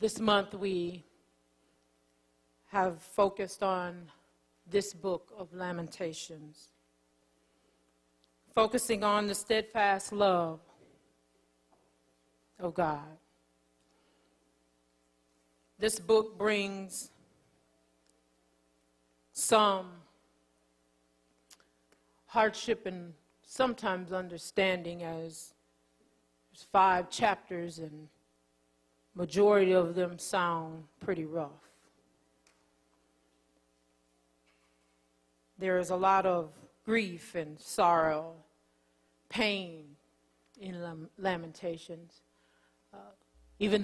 This month we have focused on this book of Lamentations, focusing on the steadfast love of God. This book brings some hardship and sometimes understanding, as there's 5 chapters and majority of them sound pretty rough. There is a lot of grief and sorrow, pain in Lamentations. Even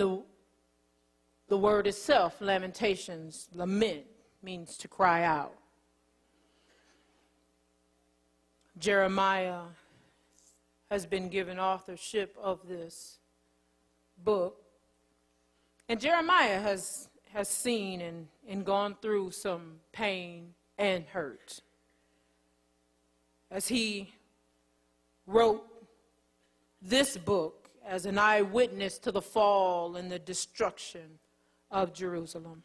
the word itself, Lamentations, lament, means to cry out. Jeremiah has been given authorship of this book. And Jeremiah has seen and gone through some pain and hurt as he wrote this book as an eyewitness to the fall and the destruction of Jerusalem.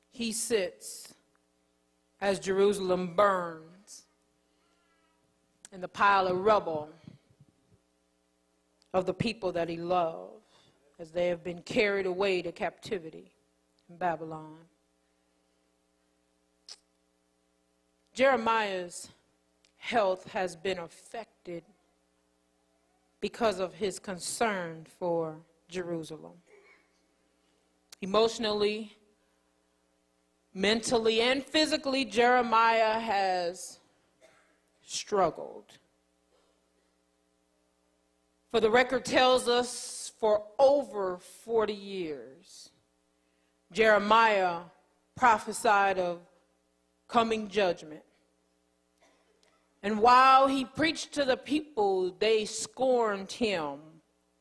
He sits as Jerusalem burns in the pile of rubble of the people that he loved, as they have been carried away to captivity in Babylon. Jeremiah's health has been affected because of his concern for Jerusalem. Emotionally, mentally, and physically, Jeremiah has struggled. For the record tells us, for over 40 years, Jeremiah prophesied of coming judgment. And while he preached to the people, they scorned him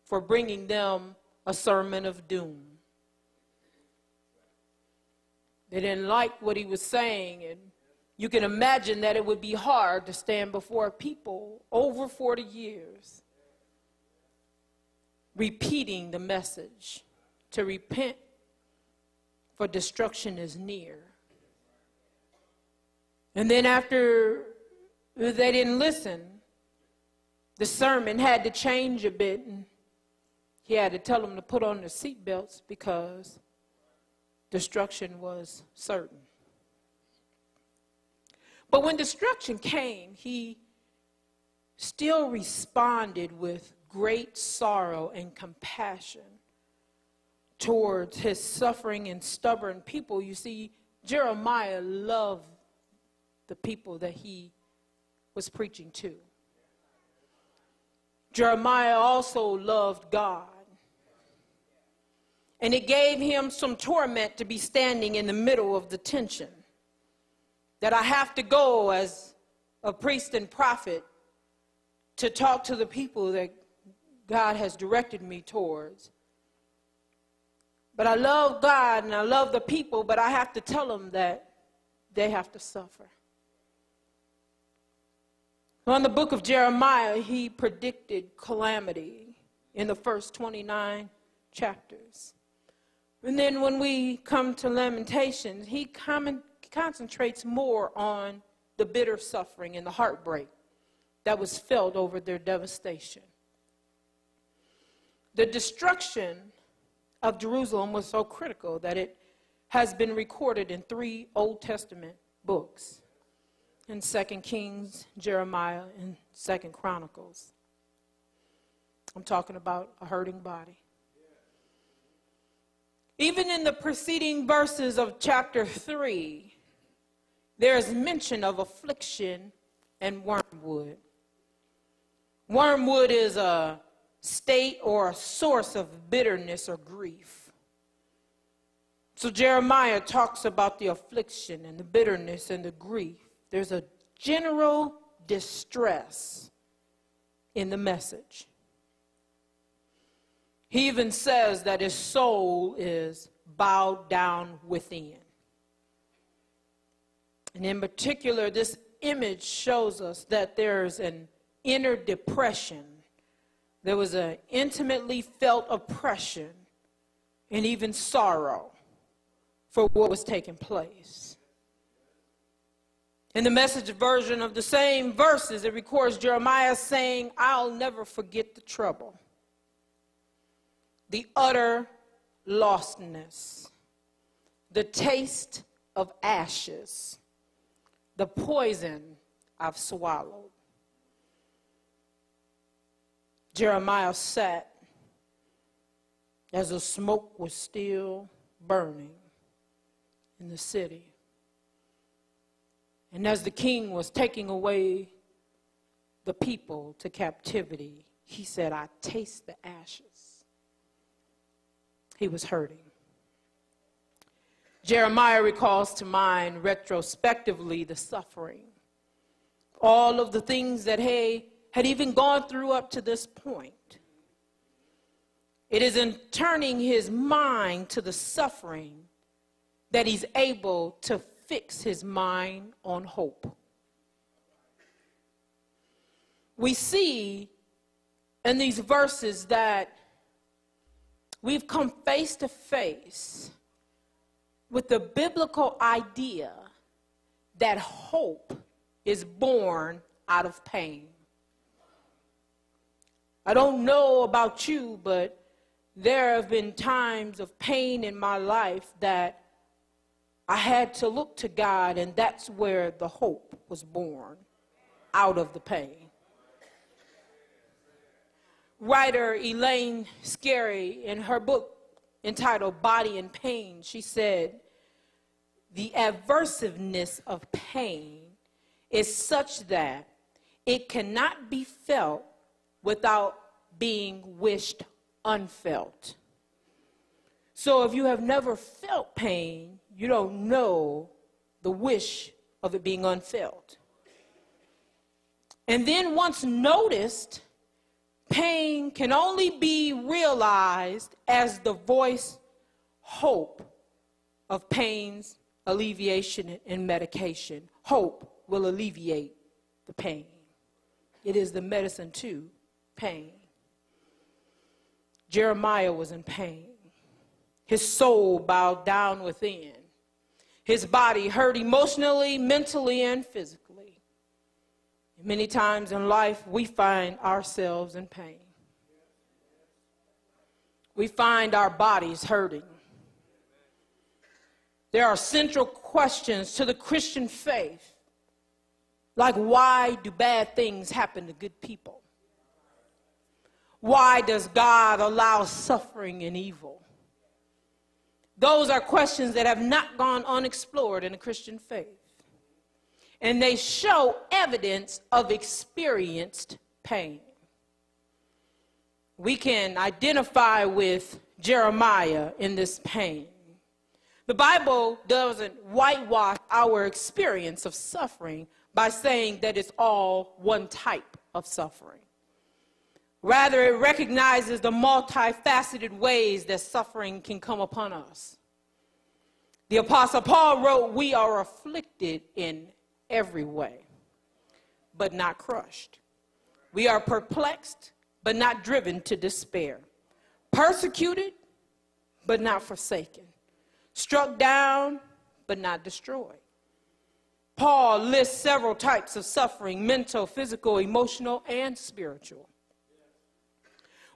for bringing them a sermon of doom. They didn't like what he was saying, and you can imagine that it would be hard to stand before people over 40 years repeating the message to repent, for destruction is near. And then after they didn't listen, the sermon had to change a bit, and he had to tell them to put on their seatbelts because destruction was certain. But when destruction came, he still responded with great sorrow and compassion towards his suffering and stubborn people. You see, Jeremiah loved the people that he was preaching to. Jeremiah also loved God. And it gave him some torment to be standing in the middle of the tension. That I have to go as a priest and prophet to talk to the people that God has directed me towards. But I love God and I love the people, but I have to tell them that they have to suffer. Well, in the book of Jeremiah, he predicted calamity in the first 29 chapters. And then when we come to Lamentations, he concentrates more on the bitter suffering and the heartbreak that was felt over their devastation. The destruction of Jerusalem was so critical that it has been recorded in 3 Old Testament books, in 2 Kings, Jeremiah, and 2 Chronicles. I'm talking about a hurting body. Even in the preceding verses of chapter 3, there is mention of affliction and wormwood. Wormwood is a state or a source of bitterness or grief. So Jeremiah talks about the affliction and the bitterness and the grief. There's a general distress in the message. He even says that his soul is bowed down within. And in particular, this image shows us that there's an inner depression there was an intimately felt oppression and even sorrow for what was taking place. In the Message version of the same verses, it records Jeremiah saying, "I'll never forget the trouble, the utter lostness, the taste of ashes, the poison I've swallowed." Jeremiah sat as the smoke was still burning in the city. And as the king was taking away the people to captivity, he said, "I taste the ashes." He was hurting. Jeremiah recalls to mind retrospectively the suffering, all of the things that he had even gone through up to this point. It is in turning his mind to the suffering that he's able to fix his mind on hope. We see in these verses that we've come face to face with the biblical idea that hope is born out of pain. I don't know about you, but there have been times of pain in my life that I had to look to God, and that's where the hope was born, out of the pain. Writer Elaine Scarry, in her book entitled Body and Pain, she said, "The aversiveness of pain is such that it cannot be felt without being wished unfelt." So if you have never felt pain, you don't know the wish of it being unfelt. And then once noticed, pain can only be realized as the voice hope of pain's alleviation and medication. Hope will alleviate the pain. It is the medicine to pain. Jeremiah was in pain. His soul bowed down within. His body hurt emotionally, mentally, and physically. Many times in life, we find ourselves in pain. We find our bodies hurting. There are central questions to the Christian faith, like why do bad things happen to good people? Why does God allow suffering and evil? Those are questions that have not gone unexplored in the Christian faith. And they show evidence of experienced pain. We can identify with Jeremiah in this pain. The Bible doesn't whitewash our experience of suffering by saying that it's all one type of suffering. Rather, it recognizes the multifaceted ways that suffering can come upon us. The Apostle Paul wrote, "We are afflicted in every way, but not crushed. We are perplexed, but not driven to despair. Persecuted, but not forsaken. Struck down, but not destroyed." Paul lists several types of suffering: mental, physical, emotional, and spiritual.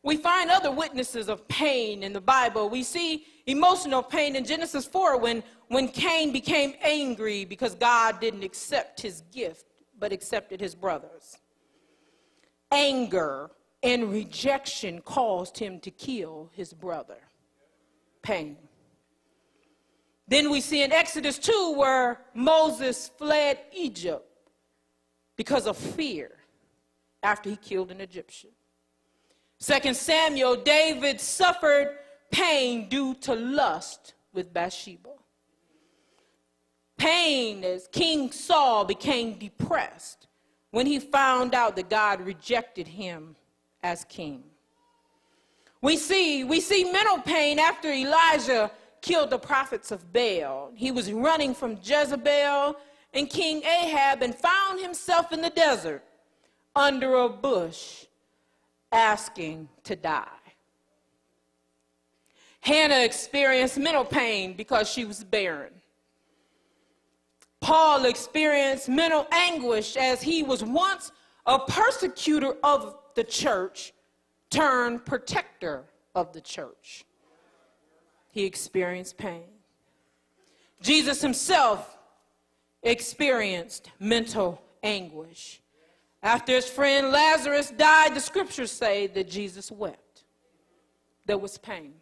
We find other witnesses of pain in the Bible. We see emotional pain in Genesis 4 when Cain became angry because God didn't accept his gift, but accepted his brother's. Anger and rejection caused him to kill his brother. Pain. Then we see in Exodus 2 where Moses fled Egypt because of fear after he killed an Egyptian. 2 Samuel, David suffered pain due to lust with Bathsheba. Pain as King Saul became depressed when he found out that God rejected him as king. We see mental pain after Elijah killed the prophets of Baal. He was running from Jezebel and King Ahab and found himself in the desert under a bush, asking to die. Hannah experienced mental pain because she was barren. Paul experienced mental anguish as he was once a persecutor of the church turned protector of the church. He experienced pain. Jesus himself experienced mental anguish. After his friend Lazarus died, the scriptures say that Jesus wept. There was pain.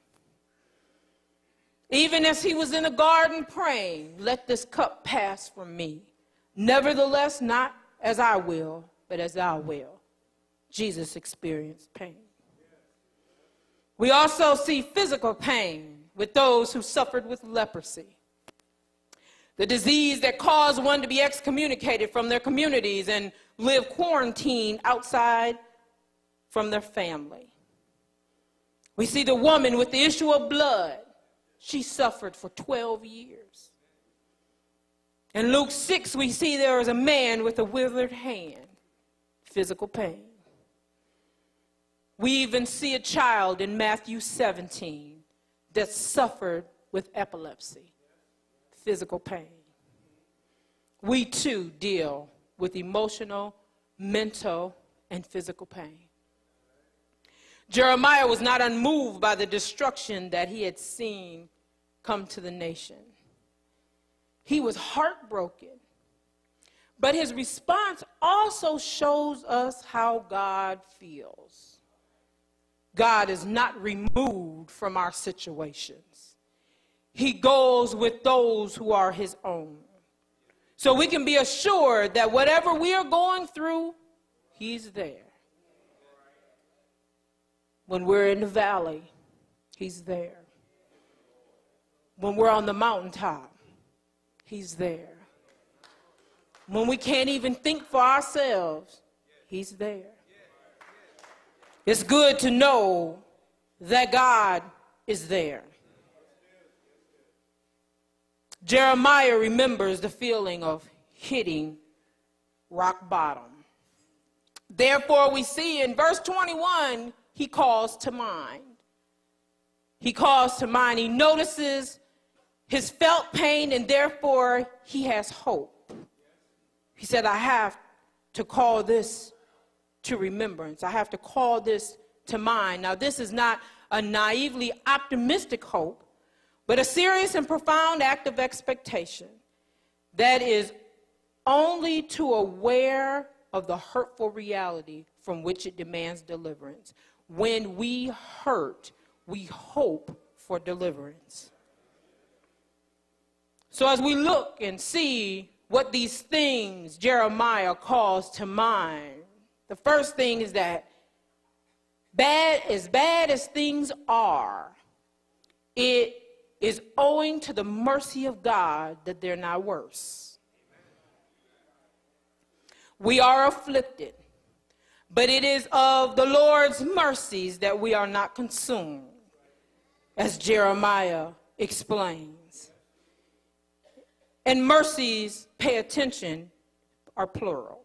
Even as he was in the garden praying, let this cup pass from me. Nevertheless, not as I will, but as thou wilt. Jesus experienced pain. We also see physical pain with those who suffered with leprosy, the disease that caused one to be excommunicated from their communities and live quarantined outside from their family. We see the woman with the issue of blood. She suffered for 12 years. In Luke 6, we see there is a man with a withered hand, physical pain. We even see a child in Matthew 17 that suffered with epilepsy, physical pain. We too deal with emotional, mental, and physical pain. Jeremiah was not unmoved by the destruction that he had seen come to the nation. He was heartbroken. But his response also shows us how God feels. God is not removed from our situations. He goes with those who are his own. So we can be assured that whatever we are going through, he's there. When we're in the valley, he's there. When we're on the mountaintop, he's there. When we can't even think for ourselves, he's there. It's good to know that God is there. Jeremiah remembers the feeling of hitting rock bottom. Therefore, we see in verse 21, he calls to mind. He calls to mind. He notices his felt pain, and therefore he has hope. He said, I have to call this to remembrance. I have to call this to mind. Now, this is not a naively optimistic hope, but a serious and profound act of expectation that is only too aware of the hurtful reality from which it demands deliverance. When we hurt, we hope for deliverance. So as we look and see what these things Jeremiah calls to mind, the first thing is that bad as things are, it is owing to the mercy of God that they're not worse. We are afflicted, but it is of the Lord's mercies that we are not consumed, as Jeremiah explains. And mercies, pay attention, are plural.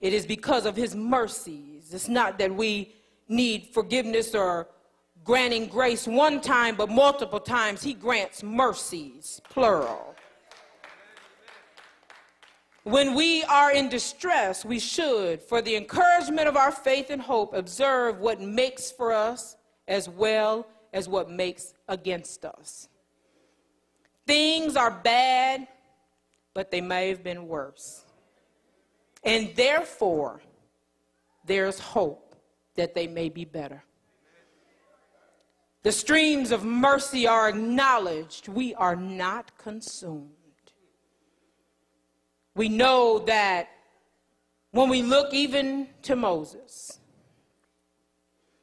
It is because of his mercies. It's not that we need forgiveness or granting grace one time, but multiple times he grants mercies, plural. When we are in distress, we should, for the encouragement of our faith and hope, observe what makes for us as well as what makes against us. Things are bad, but they may have been worse. And therefore, there's hope that they may be better. The streams of mercy are acknowledged. We are not consumed. We know that when we look even to Moses,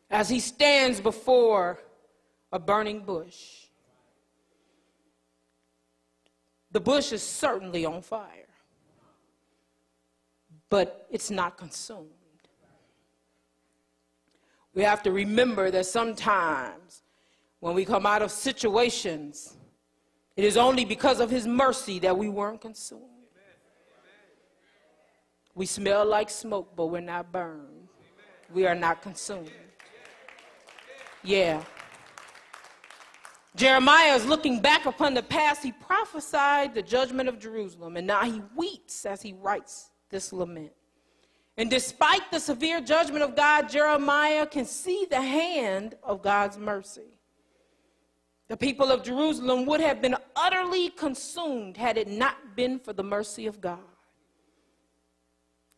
as he stands before a burning bush, the bush is certainly on fire, but it's not consumed. We have to remember that sometimes when we come out of situations, it is only because of his mercy that we weren't consumed. We smell like smoke, but we're not burned. we are not consumed. Yeah. Jeremiah is looking back upon the past. He prophesied the judgment of Jerusalem, and now he weeps as he writes this lament. And despite the severe judgment of God, Jeremiah can see the hand of God's mercy. The people of Jerusalem would have been utterly consumed had it not been for the mercy of God.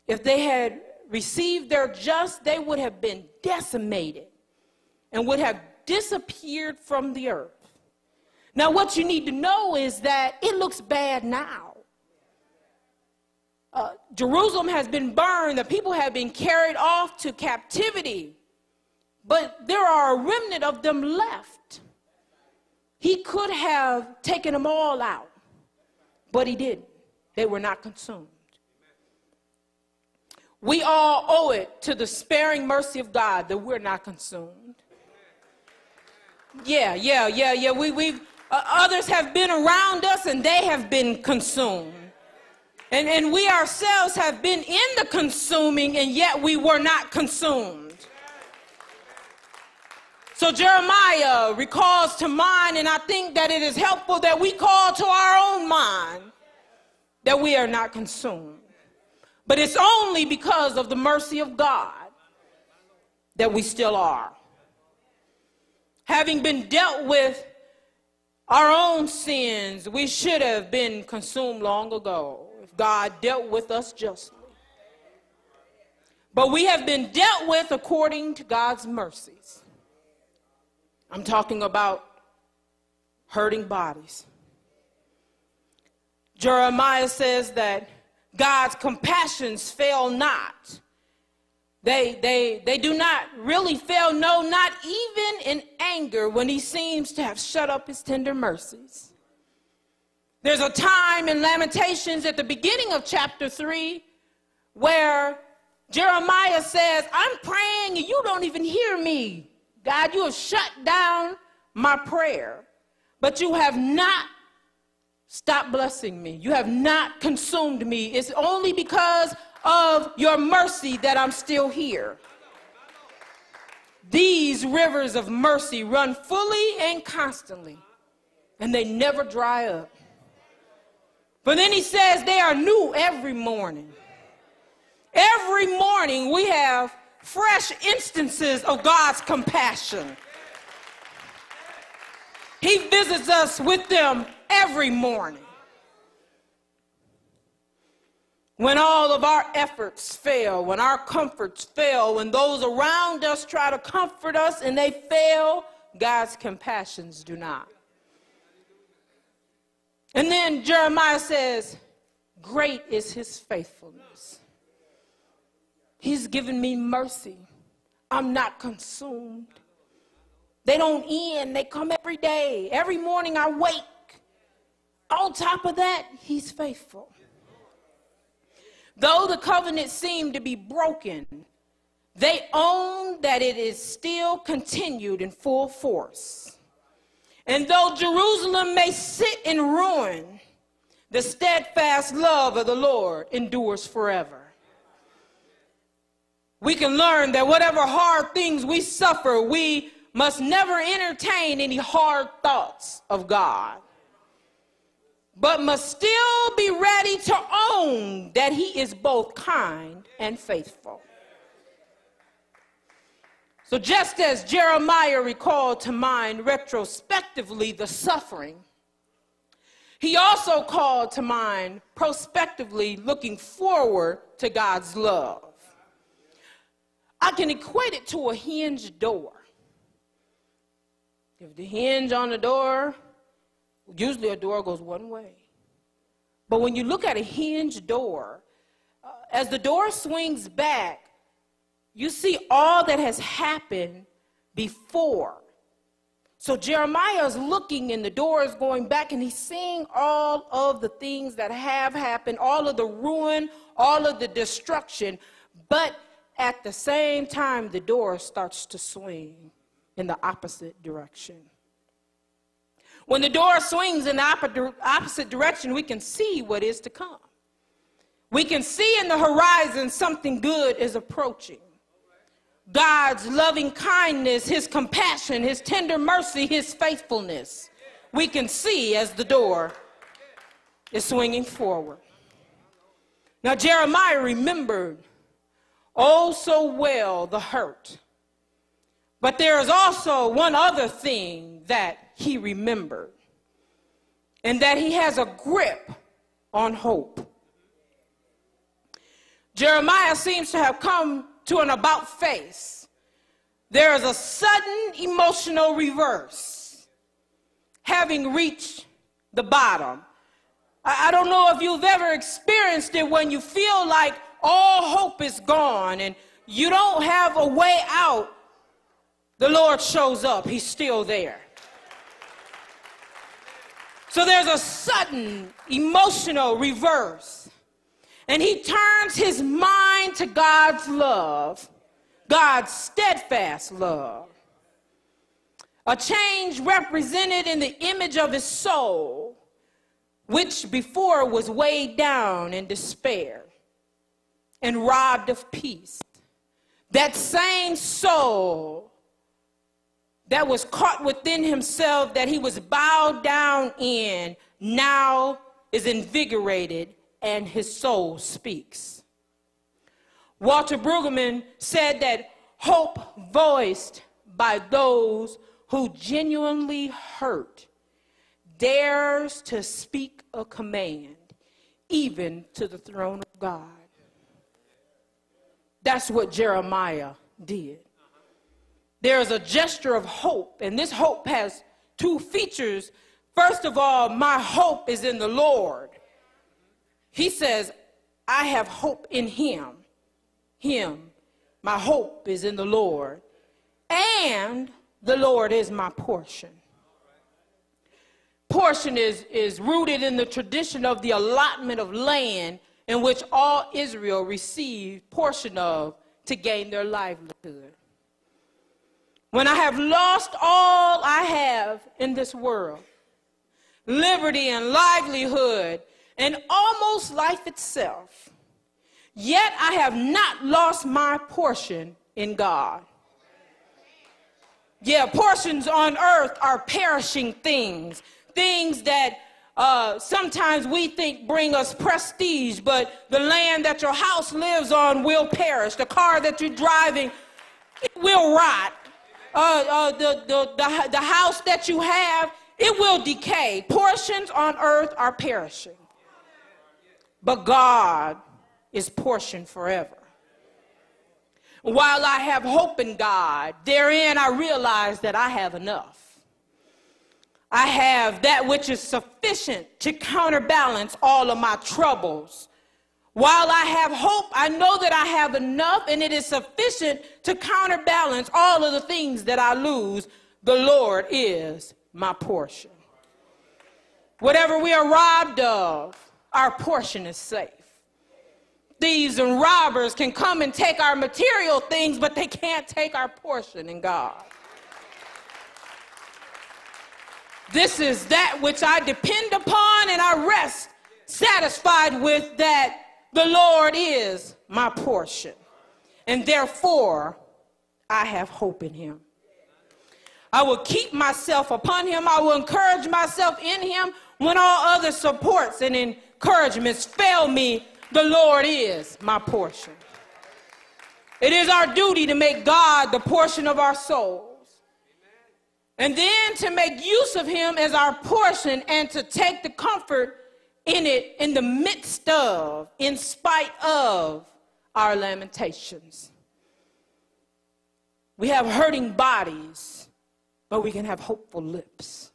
If they had received their just, they would have been decimated and would have disappeared from the earth. Now, what you need to know is that it looks bad now. Jerusalem has been burned. The people have been carried off to captivity. But there are a remnant of them left. He could have taken them all out, but he didn't. They were not consumed. We all owe it to the sparing mercy of God that we're not consumed. Yeah. Others have been around us and they have been consumed. And we ourselves have been in the consuming, and yet we were not consumed. So Jeremiah recalls to mind, and I think that it is helpful that we call to our own mind that we are not consumed. But it's only because of the mercy of God that we still are. Having been dealt with our own sins, we should have been consumed long ago if God dealt with us justly. But we have been dealt with according to God's mercies. I'm talking about hurting bodies. Jeremiah says that God's compassions fail not. They do not really fail, no, not even in anger when he seems to have shut up his tender mercies. There's a time in Lamentations at the beginning of chapter 3 where Jeremiah says, I'm praying and you don't even hear me. God, you have shut down my prayer, but you have not stopped blessing me. You have not consumed me. It's only because of your mercy that I'm still here. These rivers of mercy run fully and constantly, and they never dry up. But then he says they are new every morning. Every morning we have fresh instances of God's compassion. He visits us with them every morning. When all of our efforts fail, when our comforts fail, when those around us try to comfort us and they fail, God's compassions do not. And then Jeremiah says, great is his faithfulness. He's given me mercy. I'm not consumed. They don't end. They come every day. Every morning I wake. On top of that, he's faithful. Though the covenant seemed to be broken, they own that it is still continued in full force. And though Jerusalem may sit in ruin, the steadfast love of the Lord endures forever. We can learn that whatever hard things we suffer, we must never entertain any hard thoughts of God, but must still be ready to own that he is both kind and faithful. So just as Jeremiah recalled to mind retrospectively the suffering, he also called to mind prospectively looking forward to God's love. I can equate it to a hinged door. If the hinge on the door, usually a door goes one way. But when you look at a hinged door, as the door swings back, you see all that has happened before. So Jeremiah is looking and the door is going back and he's seeing all of the things that have happened, all of the ruin, all of the destruction. But at the same time, the door starts to swing in the opposite direction. When the door swings in the opposite direction, we can see what is to come. We can see in the horizon something good is approaching. God's loving kindness, his compassion, his tender mercy, his faithfulness, we can see as the door is swinging forward. Now, Jeremiah remembered oh so well the hurt. But there is also one other thing that he remembered, and that he has a grip on hope. Jeremiah seems to have come to an about face. There is a sudden emotional reverse, having reached the bottom. I don't know if you've ever experienced it when you feel like all hope is gone and you don't have a way out. The Lord shows up. He's still there. So there's a sudden emotional reverse. And he turns his mind to God's love, God's steadfast love. A change represented in the image of his soul, which before was weighed down in despair and robbed of peace. That same soul that was caught within himself, that he was bowed down in, now is invigorated and his soul speaks. Walter Brueggemann said that hope voiced by those who genuinely hurt dares to speak a command, even to the throne of God. That's what Jeremiah did. There's a gesture of hope, and this hope has two features. First of all, my hope is in the Lord. He says, I have hope in him. My hope is in the Lord, and the Lord is my portion. Portion is rooted in the tradition of the allotment of land in which all Israel received portion of to gain their livelihood. When I have lost all I have in this world, liberty and livelihood, and almost life itself, yet I have not lost my portion in God. Yeah, portions on earth are perishing things, things that sometimes we think bring us prestige, but the land that your house lives on will perish. The car that you're driving, it will rot. The house that you have, it will decay. Portions on earth are perishing. But God is portioned forever. While I have hope in God, therein I realize that I have enough. I have that which is sufficient to counterbalance all of my troubles. While I have hope, I know that I have enough, and it is sufficient to counterbalance all of the things that I lose. The Lord is my portion. Whatever we are robbed of, our portion is safe. Thieves and robbers can come and take our material things, but they can't take our portion in God. This is that which I depend upon, and I rest satisfied with, that the Lord is my portion, and therefore I have hope in him. I will keep myself upon him. I will encourage myself in him when all other supports and encouragements fail me. The Lord is my portion. It is our duty to make God the portion of our souls, and then to make use of him as our portion, and to take the comfort in it in the midst of, in spite of our lamentations. We have hurting bodies, but we can have hopeful lips.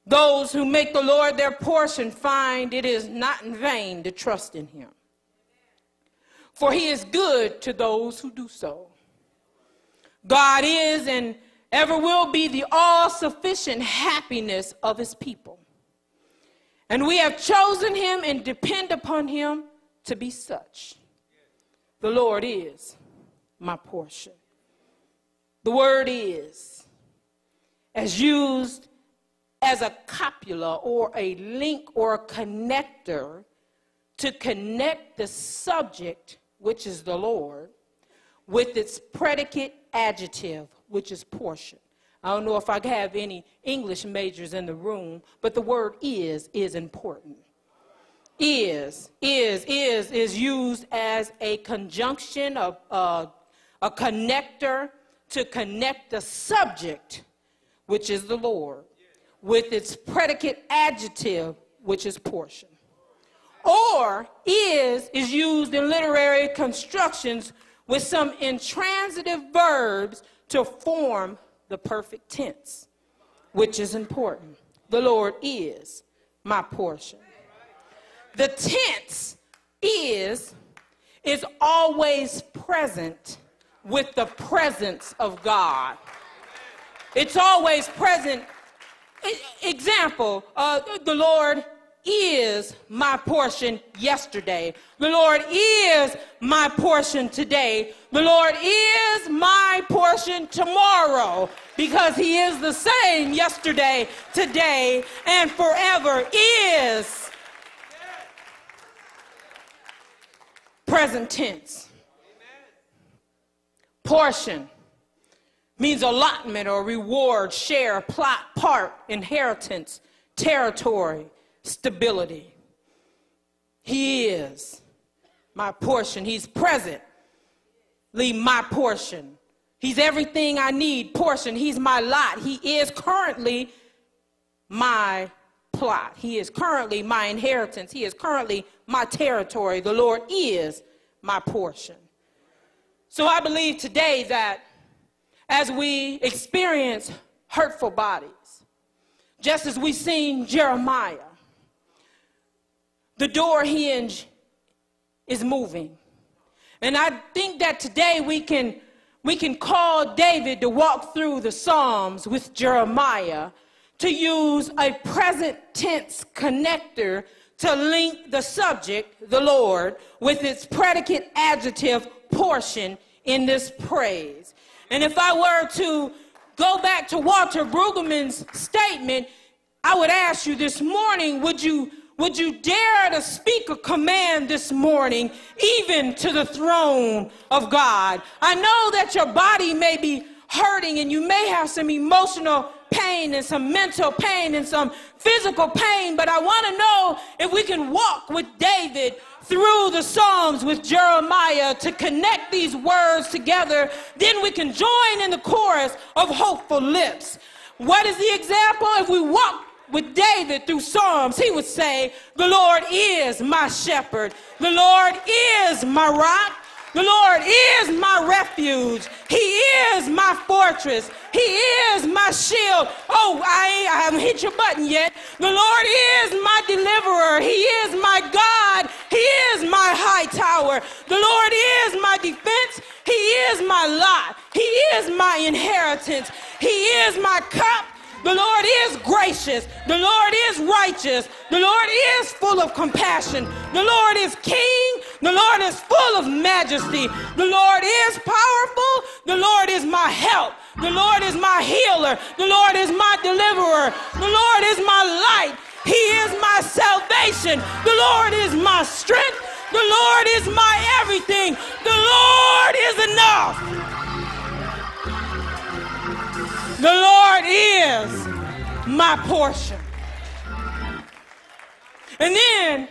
Those who make the Lord their portion find it is not in vain to trust in him. For he is good to those who do so. God is and ever will be the all-sufficient happiness of his people. And we have chosen him and depend upon him to be such. The Lord is my portion. The word is, as used as a copula or a link or a connector to connect the subject, which is the Lord, with its predicate adjective, which is portion. I don't know if I have any English majors in the room, but the word is important. Is used as a conjunction of a connector to connect the subject, which is the Lord, with its predicate adjective, which is portion. Or is used in literary constructions with some intransitive verbs to form the perfect tense, which is important. The Lord is my portion. The tense is always present with the presence of God. It's always present. Example, the Lord is my portion yesterday. The Lord is my portion today. The Lord is my portion tomorrow, because he is the same yesterday, today, and forever. Is present tense. Portion means allotment or reward, share, plot, part, inheritance, territory, stability. He is my portion. He's presently my portion. He's everything I need, portion. He's my lot. He is currently my plot. He is currently my inheritance. He is currently my territory. The Lord is my portion. So I believe today that as we experience hurtful bodies, just as we seen Jeremiah, the door hinge is moving. And I think that today we can call David to walk through the Psalms with Jeremiah to use a present tense connector to link the subject, the Lord, with its predicate adjective portion in this praise. And if I were to go back to Walter Brueggemann's statement, I would ask you this morning, would you dare to speak a command this morning, even to the throne of God? I know that your body may be hurting and you may have some emotional pain and some mental pain and some physical pain, but I want to know if we can walk with David through the Psalms with Jeremiah to connect these words together. Then we can join in the chorus of hopeful lips. What is the example? If we walk with David through Psalms, he would say, the Lord is my shepherd. The Lord is my rock. The Lord is my refuge. He is my fortress. He is my shield. Oh, I haven't hit your button yet. The Lord is my deliverer. He is my God. He is my high tower. The Lord is my defense. He is my lot. He is my inheritance. He is my cup. The Lord is gracious. The Lord is righteous. The Lord is full of compassion. The Lord is king. The Lord is full of majesty. The Lord is powerful. The Lord is my help. The Lord is my healer. The Lord is my deliverer. The Lord is my light. He is my salvation. The Lord is my strength. The Lord is my everything. The Lord is enough. The Lord is my portion. And then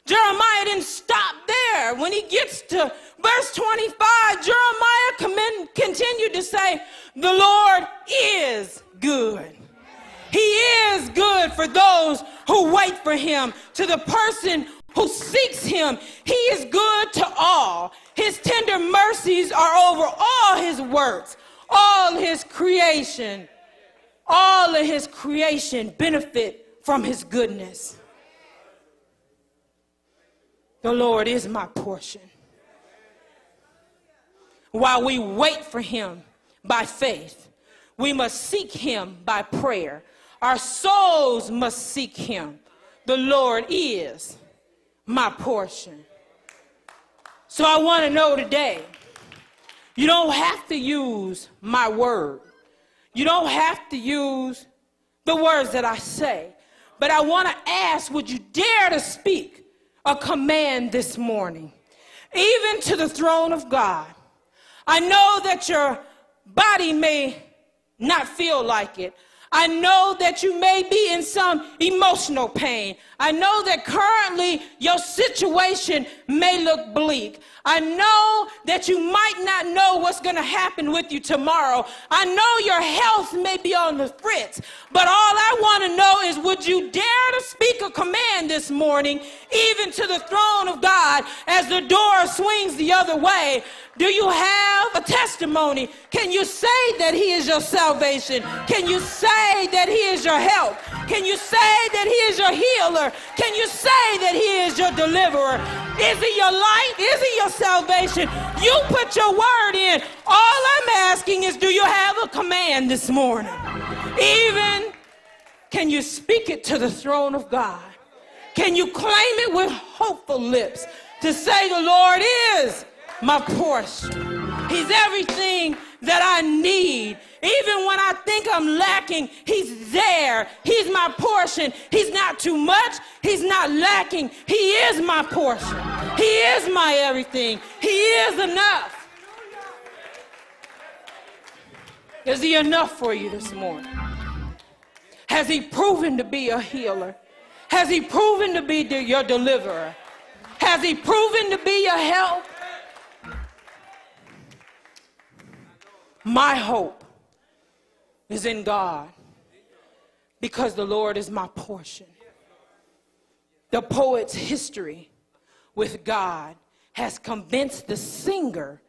Jeremiah didn't stop there. When he gets to verse 25, Jeremiah continued to say, the Lord is good. He is good for those who wait for him. To the person who seeks him, he is good to all. His tender mercies are over all his works. All his creation benefit from his goodness. The Lord is my portion. While we wait for him by faith, we must seek him by prayer. Our souls must seek him. The Lord is my portion. So I want to know today, you don't have to use my word. You don't have to use the words that I say. But I want to ask, would you dare to speak a command this morning, even to the throne of God? I know that your body may not feel like it. I know that you may be in some emotional pain. I know that currently your situation may look bleak. I know that you might not know what's going to happen with you tomorrow. I know your health may be on the fritz, but all I want to know is, would you dare to speak a command this morning, even to the throne of God, as the door swings the other way? Do you have a testimony? Can you say that he is your salvation? Can you say that he is your help? Can you say that he is your healer? Can you say that he is your deliverer? Is he your light? Is he your salvation? You put your word in. All I'm asking is, do you have a command this morning? Even, can you speak it to the throne of God? Can you claim it with hopeful lips to say, the Lord is my portion. He's everything that I need. Even when I think I'm lacking, he's there. He's my portion. He's not too much. He's not lacking. He is my portion. He is my everything. He is enough. Is he enough for you this morning? Has he proven to be a healer? Has he proven to be your deliverer? Has he proven to be your help? My hope is in God, because the Lord is my portion. The poet's history with God has convinced the singer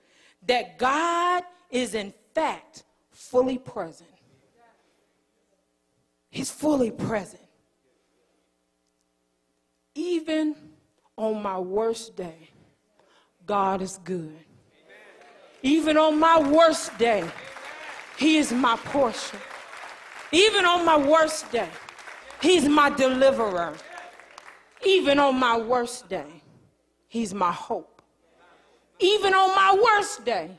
that God is in fact fully present. He's fully present. Even on my worst day, God is good. Even on my worst day, he is my portion. Even on my worst day, he's my deliverer. Even on my worst day, he's my hope. Even on my worst day,